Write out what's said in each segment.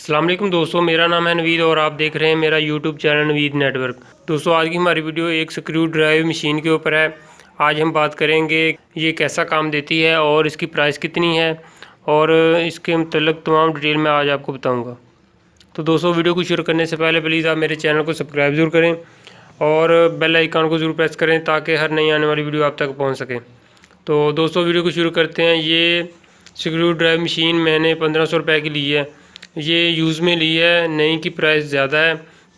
अस्सलाम वालेकुम दोस्तों, मेरा नाम है नवीद और आप देख रहे हैं मेरा यूट्यूब चैनल नवीद नेटवर्क। दोस्तों, आज की हमारी वीडियो एक स्क्रू ड्राइव मशीन के ऊपर है। आज हम बात करेंगे ये कैसा काम देती है और इसकी प्राइस कितनी है और इसके मतलब तमाम डिटेल मैं आज आपको बताऊंगा। तो दोस्तों, वीडियो को शुरू करने से पहले प्लीज़ आप मेरे चैनल को सब्सक्राइब ज़रूर करें और बेल आइकन को ज़रूर प्रेस करें ताकि हर नई आने वाली वीडियो आप तक पहुँच सके। तो दोस्तों, वीडियो को शुरू करते हैं। ये स्क्रू ड्राइव मशीन मैंने 1500 रुपये की ली है। ये यूज़ में ली है, नई की प्राइस ज़्यादा है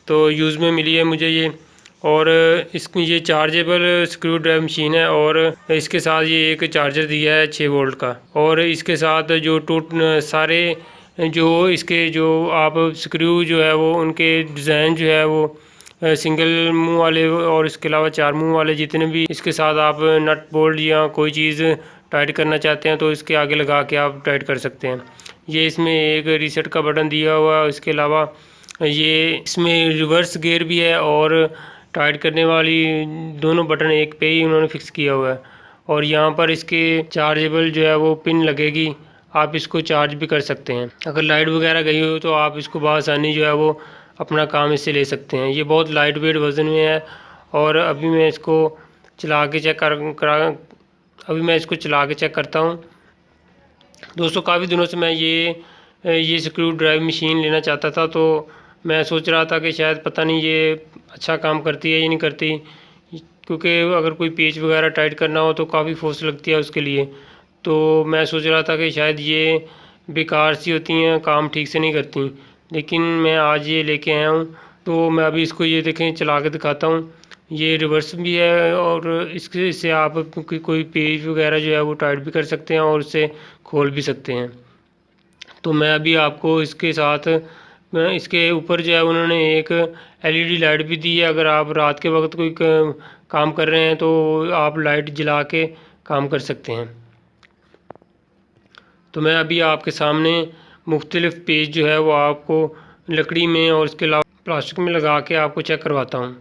तो यूज़ में मिली है मुझे ये। और इसकी ये चार्जेबल स्क्रू ड्राइव मशीन है और इसके साथ ये एक चार्जर दिया है 6 वोल्ट का। और इसके साथ जो सारे जो इसके जो आप स्क्रू जो है वो उनके डिज़ाइन जो है वो सिंगल मुंह वाले और इसके अलावा 4 मुंह वाले जितने भी इसके साथ आप नट बोल्ट या कोई चीज़ टाइट करना चाहते हैं तो इसके आगे लगा के आप टाइट कर सकते हैं। ये इसमें एक रीसेट का बटन दिया हुआ है। इसके अलावा ये इसमें रिवर्स गियर भी है और टाइट करने वाली दोनों बटन एक पे ही उन्होंने फिक्स किया हुआ है। और यहाँ पर इसके चार्जेबल जो है वो पिन लगेगी, आप इसको चार्ज भी कर सकते हैं। अगर लाइट वगैरह गई हो तो आप इसको बआसानी जो है वो अपना काम इससे ले सकते हैं। ये बहुत लाइट वेट वज़न में है। और अभी मैं इसको चला के चेक करता हूँ। दोस्तों, काफ़ी दिनों से मैं ये स्क्रू ड्राइव मशीन लेना चाहता था तो मैं सोच रहा था कि शायद पता नहीं ये अच्छा काम करती है या नहीं करती, क्योंकि अगर कोई पेच वगैरह टाइट करना हो तो काफ़ी फोर्स लगती है उसके लिए। तो मैं सोच रहा था कि शायद ये बेकार सी होती हैं, काम ठीक से नहीं करती। लेकिन मैं आज ये लेके आया हूँ तो मैं अभी इसको ये देखें चला के दिखाता हूँ। ये रिवर्स भी है और इससे आप कोई पेज वगैरह जो है वो टाइट भी कर सकते हैं और उससे खोल भी सकते हैं। तो मैं अभी आपको इसके साथ इसके ऊपर जो है उन्होंने एक एलईडी लाइट भी दी है। अगर आप रात के वक्त कोई काम कर रहे हैं तो आप लाइट जला के काम कर सकते हैं। तो मैं अभी आपके सामने मुख्तलिफ़ पेज जो है वो आपको लकड़ी में और इसके अलावा प्लास्टिक में लगा के आपको चेक करवाता हूँ।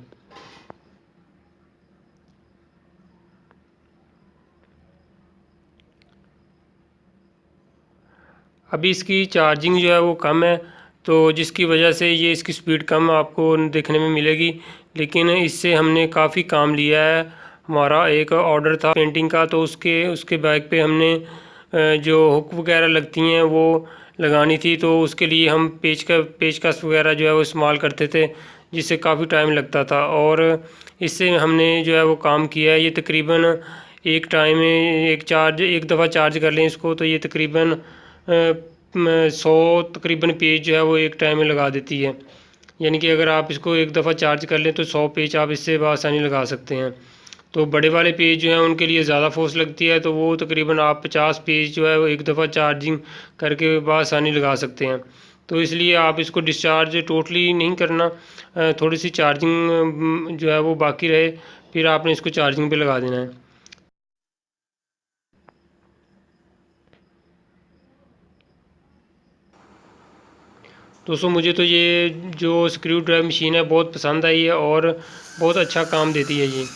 अभी इसकी चार्जिंग जो है वो कम है तो जिसकी वजह से ये इसकी स्पीड कम आपको देखने में मिलेगी। लेकिन इससे हमने काफ़ी काम लिया है। हमारा एक ऑर्डर था पेंटिंग का तो उसके बैग पे हमने जो हुक वगैरह लगती हैं वो लगानी थी। तो उसके लिए हम पेचकस वगैरह जो है वो इस्तेमाल करते थे, जिससे काफ़ी टाइम लगता था। और इससे हमने जो है वो काम किया है। ये तकरीबन एक टाइम में एक दफ़ा चार्ज कर लें इसको तो ये तकरीबन 100 तकरीबन पेज जो है वो एक टाइम में लगा देती है। यानी कि अगर आप इसको एक दफ़ा चार्ज कर लें तो 100 पेज आप इससे बआसानी लगा सकते हैं। तो बड़े वाले पेज जो हैं उनके लिए ज़्यादा फोर्स लगती है तो वो तकरीबन आप 50 पेज जो है वो एक दफ़ा चार्जिंग करके बआसानी लगा सकते हैं। तो इसलिए आप इसको डिस्चार्ज टोटली नहीं करना, थोड़ी सी चार्जिंग जो है वो बाकी रहे फिर आपने इसको चार्जिंग पे लगा देना है। दोस्तों, मुझे तो ये जो स्क्रू ड्राइव मशीन है बहुत पसंद आई है और बहुत अच्छा काम देती है ये।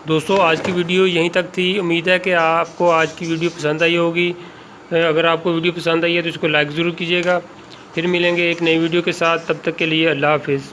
दोस्तों आज की वीडियो यहीं तक थी। उम्मीद है कि आपको आज की वीडियो पसंद आई होगी। अगर आपको वीडियो पसंद आई है तो इसको लाइक ज़रूर कीजिएगा। फिर मिलेंगे एक नई वीडियो के साथ, तब तक के लिए अल्लाह हाफिज़।